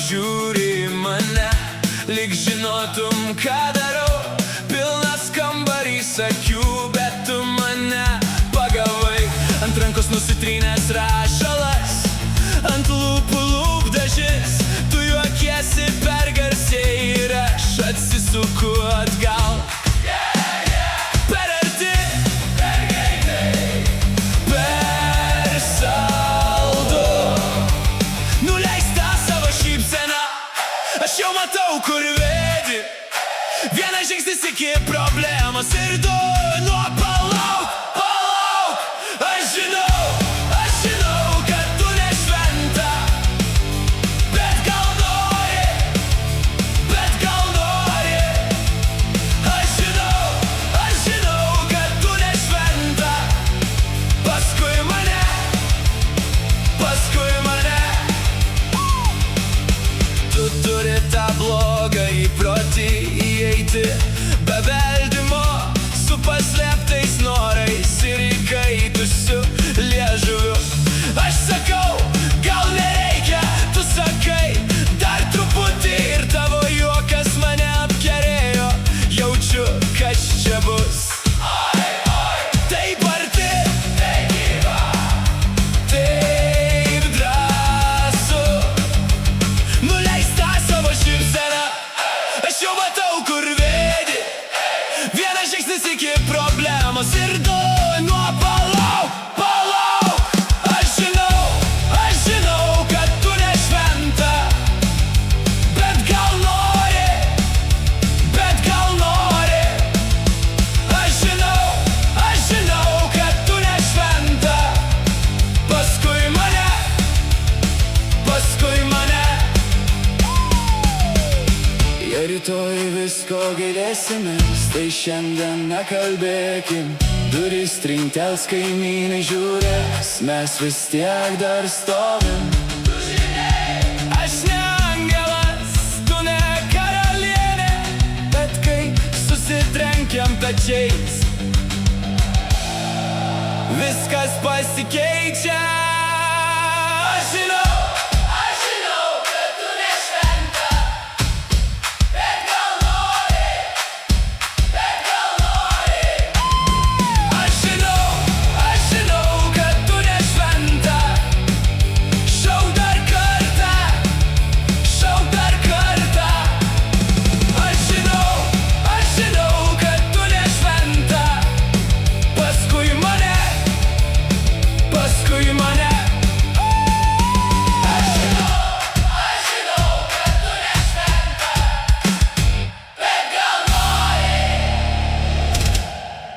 Žiūri į mane, lyg žinotum, ką darau. Pilnas kambarys akių, bet tu mane pagavai. Ant rankos nusitrynęs rašalas, ant lūpų lūpdažis. Tu juokiesi per garsiai ir aš atsisuku atgal. Per arti, per greitai, per saldu. Nuleista savo šypsena, aš jau matau, kur vedi. Vienas žingsnis iki problemos ir du nuo palauk, palauk. Aš žinau, kad tu ne šventa, bet gal nori. Aš žinau, kad tu ne šventa. Paskui mane. Tu turi tą blogą įprotį įeiti be beldimo, su paslėptais norais ir įkaitusiu liežuviu. Aš sakau, gal nereikia, tu sakai, dar truputį ir tavo juokas mane apkerėjo. Jaučiu, kas čia bus. Taip arti, taip gyva, taip drąsu. Nuleista savo šypsena, aš jau matau, kur vedi. Vienas žingsnis iki problemos ir du nuo palauk, palauk. Aš žinau, kad tu ne šventa, bet gal nori. Aš žinau, kad tu ne šventa. Paskui mane. Jei rytoj visko gailėsimės, tai šiandien nekalbėkim. Durys trinkels, kaimynai žiūrės, mes vis tiek dar stovim. Aš ne angelas, tu ne karalienė, bet kai susitrenkiam pečiais, viskas pasikeičia.